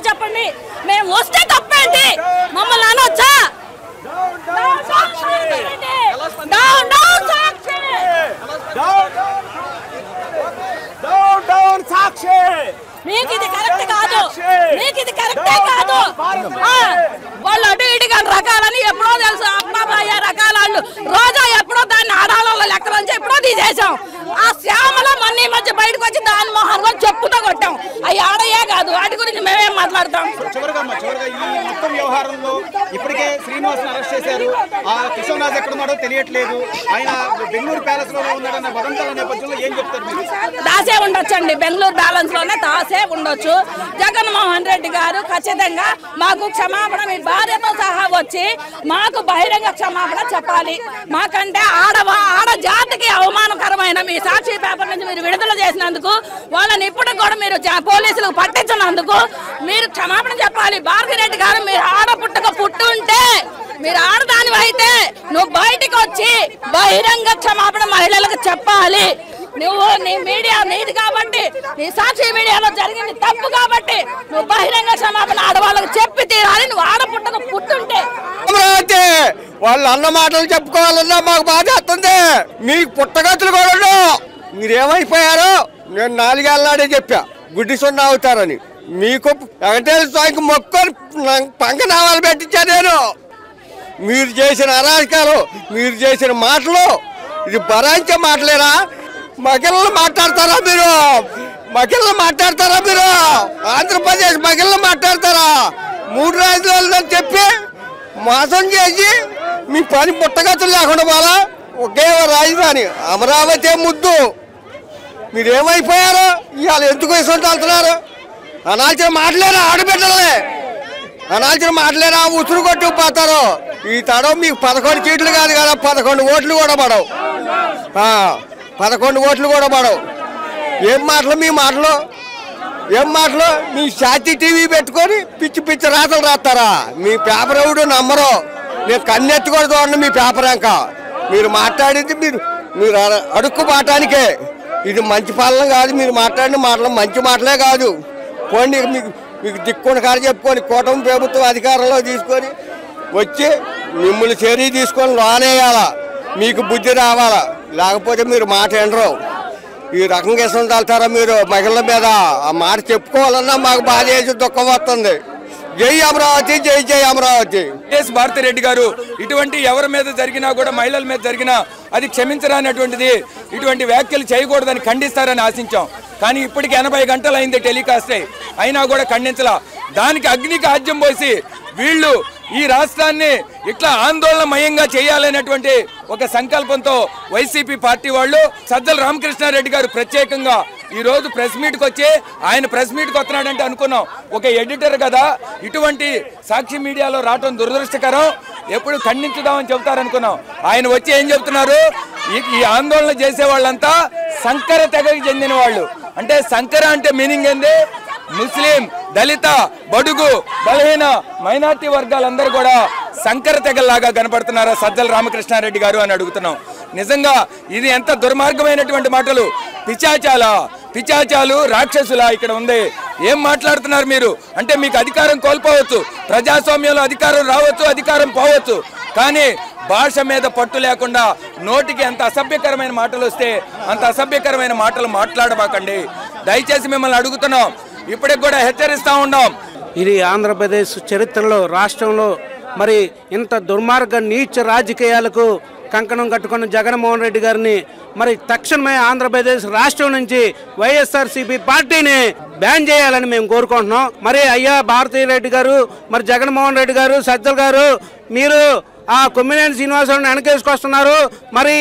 చెప్పండి, మేము వస్తే తప్పేంటి? మమ్మల్ని అనొచ్చా? మీకు ఇది కరెక్ట్ కాదు, మీకు ఇది కరెక్టే కాదు. వాళ్ళు అటు ఇటుగా రకాలని ఎప్పుడో తెలుసు, అబ్బాబాయ్య రకాలు రోజా ఎప్పుడో దాన్ని ఆడాల లెక్కలని ఎప్పుడో తీసేసాం. ఆ శ్యామల మొన్న ఈ మధ్య బయటకు వచ్చి దాని మొహంలో చెప్పుతో కొట్టాం. అవి ఆడయ్యే కాదు, వాటి గురించి మేమేం మాట్లాడతాం. చివరిగా ఈ మొత్తం వ్యవహారంలో ఇప్పటికే శ్రీనివాస్ని అరెస్ట్ చేశారు. ఆ కిషోర్ రాజ్ ఎక్కడున్నాడో తెలియట్లేదు. ఆయన బెంగళూరు ప్యాలెస్ లో ఉన్నాడన్న వదంతుల నేపథ్యంలో ఏం చెప్తారు? దాసే ఉండొచ్చండి, బెంగళూరు బ్యాలెన్స్ లోనే దాసే ఉండొచ్చు. జగన్మోహన్ రెడ్డి గారు ఖచ్చితంగా మాకు క్షమాపణ, మీ భార్యతో సహా వచ్చి మాకు బహిరంగ క్షమాపణ చెప్పాలి. మాకంటే ఆడ జాతికి అవమానకరమైన మీ సాక్షి పేపర్ నుంచి మీరు విడుదల చేసినందుకు, వాళ్ళని ఇప్పుడు కూడా మీరు పోలీసులకు పట్టించినందుకు మీరు క్షమాపణ చెప్పాలి. భారతిరెడ్డి గారు, మీరు పుట్టుంటే, మీరు ఆడదానివి అయితే నువ్వు బయటకు వచ్చి బహిరంగ క్షమాపణ మహిళలకు చెప్పాలి. నువ్వు నీ మీడియా నీది కాబట్టి, నీ సాక్షి మీడియాలో జరిగింది తప్పు కాబట్టి నువ్వు బహిరంగ క్షమాపణ ఆడవాళ్ళకు చెప్పి తీరాలి. నువ్వు పుట్టుంటే వాళ్ళు అన్న మాటలు చెప్పుకోవాలన్నా మాకు బాధ వస్తుంది. మీకు పుట్టగతులు కూడా మీరేమైపోయారో నేను 4 ఏళ్ళ నాడే చెప్పా, గుడ్డి సున్నా అవుతారని. మీకు వెంకటేశ్వర స్వామికి మొక్కుని పంగనామాలు పెట్టించాను నేను. మీరు చేసిన అరాచకాలు, మీరు చేసిన మాటలు ఇది భరాయించే మాటలేరా? మహిళలు మాట్లాడతారా మీరు? ఆంధ్రప్రదేశ్ మహిళలు మాట్లాడతారా? 3 రాజధానులని చెప్పి మోసం చేసి మీ పని పుట్టగతులు లేకుండా పోలా. ఒకే రాజధాని అమరావతి ముద్దు. మీరేమైపోయారో ఇవాళ ఎందుకు వేసుకుంటూ వెళ్తున్నారు? అనాల్సిన మాటలేరా? ఆడబిడ్డలే అనాల్సిన మాటలేరా? ఉసురు కొట్టుకుపోతారు. ఈ తడవ మీకు 11 సీట్లు కాదు కదా, 11 ఓట్లు కూడా పడవు. 11 ఓట్లు కూడా పడవు. ఏం మాటలు మీ మాటలు? ఏం మాటలు? మీ సాక్షి టీవీ పెట్టుకొని పిచ్చి రాతలు రాస్తారా? మీ పేపర్ ఎవడు నమ్మరు. నేను కన్నెత్తి కూడా చూడండి మీ పేపర్ అంక. మీరు మాట్లాడింది మీరు అడుక్కు మాటానికే. ఇది మంచి పాలన కాదు. మీరు మాట్లాడిన మాటలు మంచి మాటలే కాదు. పోండి, మీకు దిక్కుని కాదు చెప్పుకొని కూటమి ప్రభుత్వం అధికారంలో తీసుకొని వచ్చి మిమ్మల్ని చర్య తీసుకొని లోనేయాలా. మీకు బుద్ధి రావాలా, లేకపోతే మీరు మాట వినరు. ఈ రకంగా ఇష్టం తల్తారా మీరు మహిళల మీద? ఆ మాట చెప్పుకోవాలన్నా మాకు బాధ చేసి దుఃఖం వస్తుంది. జై అమరావతి, జై జై అమరావతి. భారతిరెడ్డి గారు ఇటువంటి ఎవరి మీద జరిగినా కూడా, మహిళల మీద జరిగినా అది క్షమించరానటువంటిది. ఇటువంటి వ్యాఖ్యలు చేయకూడదని ఖండిస్తారని ఆశించాం. కానీ ఇప్పటికి 80 గంటలు అయింది టెలికాస్ట్ అయినా కూడా ఖండించలా. దానికి అగ్నికి ఆజ్యం పోసి వీళ్ళు ఈ రాష్ట్రాన్ని ఇట్లా ఆందోళనమయంగా చేయాలనేటువంటి ఒక సంకల్పంతో వైసీపీ పార్టీ వాళ్ళు, సజ్జల రామకృష్ణారెడ్డి గారు ప్రత్యేకంగా ఈ రోజు ప్రెస్ మీట్కి వచ్చి, ఆయన ప్రెస్ మీట్కి వస్తున్నాడంటే అనుకున్నాం ఒక ఎడిటర్ కదా, ఇటువంటి సాక్షి మీడియాలో రావడం దురదృష్టకరం, ఎప్పుడు ఖండించుదామని చెబుతారనుకున్నాం. ఆయన వచ్చి ఏం చెబుతున్నారు? ఈ ఆందోళన చేసే వాళ్ళంతా సంకర తెగకి చెందిన వాళ్ళు. అంటే సంకర అంటే మీనింగ్ ఏంది? ముస్లిం, దళిత, బడుగు, బలహీన మైనార్టీ వర్గాలందరూ కూడా సంకర తెగల్లాగా కనపడుతున్నారా సజ్జల రామకృష్ణారెడ్డి గారు అని అడుగుతున్నాం. నిజంగా ఇది ఎంత దుర్మార్గమైనటువంటి మాటలు! పిచాచాలు రాక్షసులా ఇక్కడ ఉంది. ఏం మాట్లాడుతున్నారు మీరు? అంటే మీకు అధికారం కోల్పోవచ్చు, ప్రజాస్వామ్యంలో అధికారం రావచ్చు, అధికారం పోవచ్చు, కానీ భాష మీద పట్టు లేకుండా నోటికి ఎంత అసభ్యకరమైన మాటలు వస్తే అంత అసభ్యకరమైన మాటలు మాట్లాడబాకండి. దయచేసి మిమ్మల్ని అడుగుతున్నాం, ఇప్పటికి కూడా హెచ్చరిస్తూ ఉన్నాం. ఇది ఆంధ్రప్రదేశ్ చరిత్రలో, రాష్ట్రంలో మరి ఇంత దుర్మార్గ నీచ రాజకీయాలకు కంకణం కట్టుకున్న జగన్మోహన్ రెడ్డి గారిని మరి తక్షణమే ఆంధ్రప్రదేశ్ రాష్ట్రం నుంచి వైఎస్ఆర్సీపీ పార్టీని బ్యాన్ చేయాలని మేము కోరుకుంటున్నాం. మరి అయ్యా భారతిరెడ్డి గారు, మరి జగన్మోహన్ రెడ్డి గారు, సజ్జల్ గారు, మీరు ఆ కొమ్మినేని శ్రీనివాసరావుని వెనకేసుకొస్తున్నారు. మరి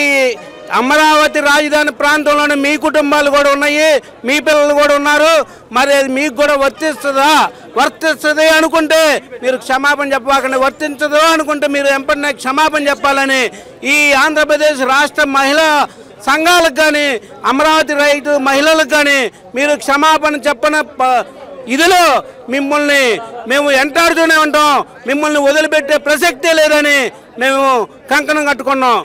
అమరావతి రాజధాని ప్రాంతంలోనే మీ కుటుంబాలు కూడా ఉన్నాయి, మీ పిల్లలు కూడా ఉన్నారు. మరి అది మీకు కూడా వర్తిస్తుంది అనుకుంటే మీరు క్షమాపణ చెప్పకండి. వర్తించదు అనుకుంటే మీరు ఎంపటినే క్షమాపణ చెప్పాలని ఈ ఆంధ్రప్రదేశ్ రాష్ట్ర మహిళా సంఘాలకు కానీ, అమరావతి రైతు మహిళలకు కానీ మీరు క్షమాపణ చెప్పని ఇదిలో మిమ్మల్ని మేము వెంటాడుతూనే ఉంటాం. మిమ్మల్ని వదిలిపెట్టే ప్రసక్తే లేదని మేము కంకణం కట్టుకున్నాం.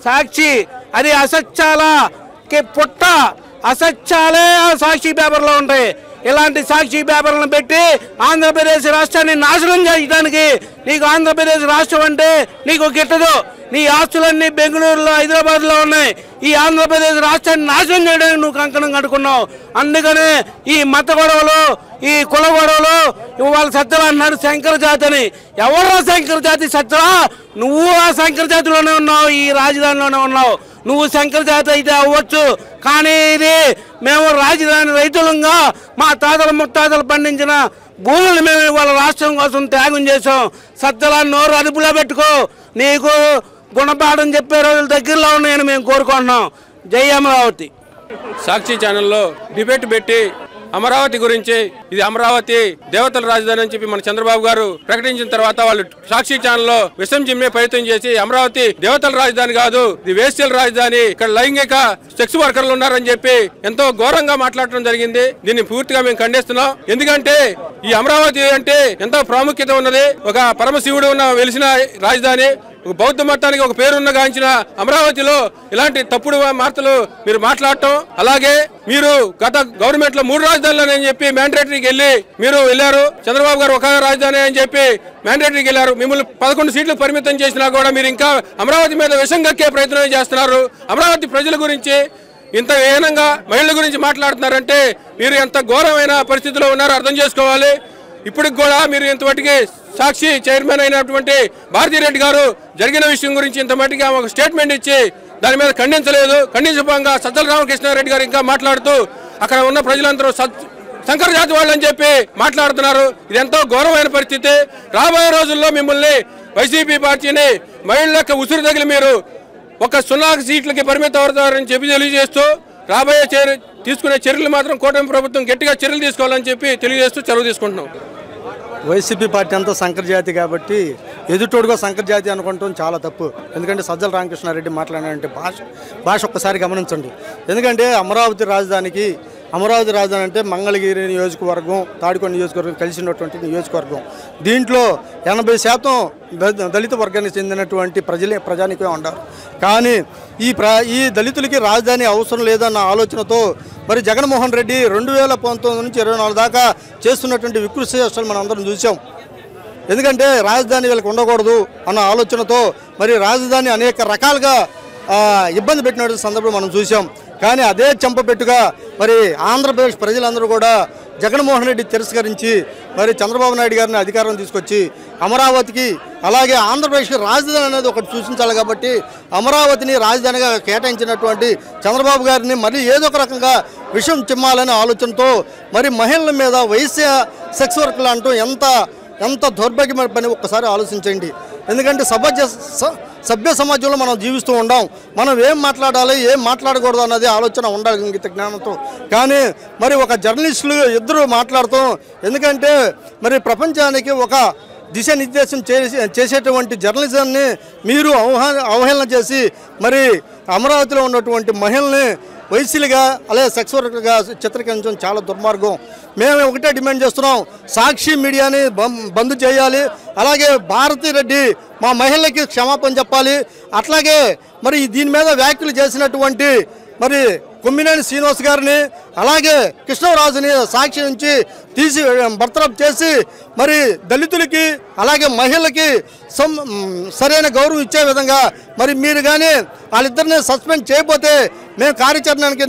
సాక్షి అది అసత్యాలకి పుట్ట, అసత్యాలే సాక్షి పేపర్లో ఉంటాయి. ఇలాంటి సాక్షి పేపర్లను పెట్టి ఆంధ్రప్రదేశ్ రాష్ట్రాన్ని నాశనం చేయడానికి నీకు ఆంధ్రప్రదేశ్ రాష్ట్రం అంటే నీకు గిట్టదు. నీ ఆస్తులన్నీ బెంగళూరులో, హైదరాబాద్లో ఉన్నాయి. ఈ ఆంధ్రప్రదేశ్ రాష్ట్రాన్ని నాశనం చేయడానికి నువ్వు కంకణం కట్టుకున్నావు. అందుకనే ఈ మత గొడవలు, ఈ కుల గొడవలు ఇవాళ సత్యలా అన్నాడు శంకర జాతి అని. ఎవరో శంకర జాతి సత్యలా? నువ్వు ఆ శంకర జాతిలోనే ఉన్నావు, ఈ రాజధానిలోనే ఉన్నావు. నువ్వు శంకర జాతి అయితే అవ్వచ్చు, కానీ ఇది మేము రాజధాని రైతులంగా మా తాతల ముత్తాతలు పండించిన భూములు మేము ఇవాళ రాష్ట్రం కోసం త్యాగం చేసాం. సత్యలా నోరు అదుపులో పెట్టుకో. నీకు గుణపాఠం చెప్పే రోజులు దగ్గరలో ఉన్నాయని మేము కోరుకుంటున్నాం. జై అమరావతి. సాక్షి ఛానల్లో డిబేట్ పెట్టి అమరావతి గురించి, ఇది అమరావతి దేవతల రాజధాని అని చెప్పి మన చంద్రబాబు గారు ప్రకటించిన తర్వాత వాళ్ళు సాక్షి ఛానల్లో విషం జిమ్మే ప్రయత్నం చేసి అమరావతి దేవతల రాజధాని కాదు, ఇది వేశ్యల రాజధాని, ఇక్కడ లైంగిక సెక్స్ వర్కర్లు ఉన్నారని చెప్పి ఎంతో ఘోరంగా మాట్లాడటం జరిగింది. దీన్ని పూర్తిగా మేము ఖండిస్తున్నాం. ఎందుకంటే ఈ అమరావతి అంటే ఎంతో ప్రాముఖ్యత ఉన్నది. ఒక పరమశివుడు ఉన్న వెలిసిన రాజధాని, ఒక బౌద్ధ మతానికి ఒక పేరున్న గాంచిన అమరావతిలో ఇలాంటి తప్పుడు వార్తలు మీరు మాట్లాడటం, అలాగే మీరు గత గవర్నమెంట్ లో 3 రాజధానులు అని చెప్పి మ్యాండేటరీకి మీరు వెళ్ళారు. చంద్రబాబు గారు ఒక రాజధాని అని చెప్పి మ్యాండేటరీకి వెళ్ళారు. మిమ్మల్ని 11 సీట్లు పరిమితం చేసినా కూడా మీరు ఇంకా అమరావతి మీద విషం కక్కే ప్రయత్నం చేస్తున్నారు. అమరావతి ప్రజల గురించి ఇంత ఏనంగా మహిళల గురించి మాట్లాడుతున్నారంటే మీరు ఎంత ఘోరమైన పరిస్థితిలో ఉన్నారో అర్థం చేసుకోవాలి. ఇప్పటికి కూడా మీరు ఇంతమటికి సాక్షి చైర్మన్ అయినటువంటి భారతిరెడ్డి గారు జరిగిన విషయం గురించి ఇంత మట్టికి ఒక స్టేట్మెంట్ ఇచ్చి దాని మీద ఖండించలేదు. ఖండించకుండా సజ్జల రామకృష్ణారెడ్డి గారు ఇంకా మాట్లాడుతూ అక్కడ ఉన్న ప్రజలందరూ శంకర జాతి వాళ్ళని చెప్పి మాట్లాడుతున్నారు. ఇది ఎంతో ఘోరమైన పరిస్థితి. రాబోయే రోజుల్లో మిమ్మల్ని వైసీపీ పార్టీని మహిళలకు ఉసురు తగిలి మీరు ఒక 0 సీట్లకి పరిమితం అవుతారని చెప్పి తెలియజేస్తూ రాబోయే తీసుకునే చర్యలు మాత్రం కూటమి ప్రభుత్వం గట్టిగా చర్యలు తీసుకోవాలని చెప్పి తెలియజేస్తూ చొరవ తీసుకుంటున్నాం. వైసీపీ పార్టీ అంతా శంకర్ జాతి కాబట్టి ఎదుటోడుగా శంకర్ జాతి అనుకుంటాం చాలా తప్పు. ఎందుకంటే సజ్జల రామకృష్ణారెడ్డి మాట్లాడినటువంటి భాష ఒక్కసారి గమనించండి. ఎందుకంటే అమరావతి రాజధాని అంటే మంగళగిరి నియోజకవర్గం, తాడికొండ నియోజకవర్గం కలిసి ఉన్నటువంటి నియోజకవర్గం. దీంట్లో 80% దళిత వర్గానికి చెందినటువంటి ప్రజానికే ఉండారు. కానీ ఈ దళితులకి రాజధాని అవసరం లేదన్న ఆలోచనతో మరి జగన్మోహన్ రెడ్డి 2019 నుంచి 24 దాకా చేస్తున్నటువంటి వికృతి చేష్టలు మనం అందరం చూసాం. ఎందుకంటే రాజధాని వీళ్ళకి ఉండకూడదు అన్న ఆలోచనతో మరి రాజధాని అనేక రకాలుగా ఇబ్బంది పెట్టిన సందర్భం మనం చూసాం. కానీ అదే చెంపపెట్టుగా మరి ఆంధ్రప్రదేశ్ ప్రజలందరూ కూడా జగన్మోహన్ రెడ్డి తిరస్కరించి మరి చంద్రబాబు నాయుడు గారిని అధికారం తీసుకొచ్చి అమరావతికి అలాగే ఆంధ్రప్రదేశ్కి రాజధాని అనేది ఒకటి సూచించాలి. కాబట్టి అమరావతిని రాజధానిగా కేటాయించినటువంటి చంద్రబాబు గారిని మరి ఏదో ఒక రకంగా విషం చిమ్మాలనే ఆలోచనతో మరి మహిళల మీద వైశ్య సెక్స్ వర్క్లు అంటూ ఎంత దౌర్భాగ్యమైన పని ఒక్కసారి ఆలోచించండి. ఎందుకంటే సభ్య సమాజంలో మనం జీవిస్తూ ఉండాం. మనం ఏం మాట్లాడాలి, ఏం మాట్లాడకూడదు అన్నది ఆలోచన ఉండాలి ఇంగిత జ్ఞానంతో. కానీ మరి ఒక జర్నలిస్టులు ఇద్దరు మాట్లాడుతాం. ఎందుకంటే మరి ప్రపంచానికి ఒక దిశానిర్దేశం చేసేటువంటి జర్నలిజాన్ని మీరు అవహేళన చేసి మరి అమరావతిలో ఉన్నటువంటి మహిళల్ని వయసులుగా అలాగే సెక్స్ వర్కర్గా చిత్రీకరించడం చాలా దుర్మార్గం. మేము ఒకటే డిమాండ్ చేస్తున్నాం, సాక్షి మీడియాని బంద్ చేయాలి. అలాగే భారతిరెడ్డి మా మహిళలకి క్షమాపణ చెప్పాలి. అట్లాగే మరి దీని మీద వ్యాఖ్యలు చేసినటువంటి మరి కొమ్మినేని శ్రీనివాస్ గారిని అలాగే కృష్ణరాజుని సాక్షి నుంచి తీసి బర్తరఫ్ చేసి మరి దళితులకి అలాగే మహిళలకి సరైన గౌరవం ఇచ్చే విధంగా మరి మీరు కానీ వాళ్ళిద్దరిని సస్పెండ్ చేయకపోతే మేము కార్యాచరణకి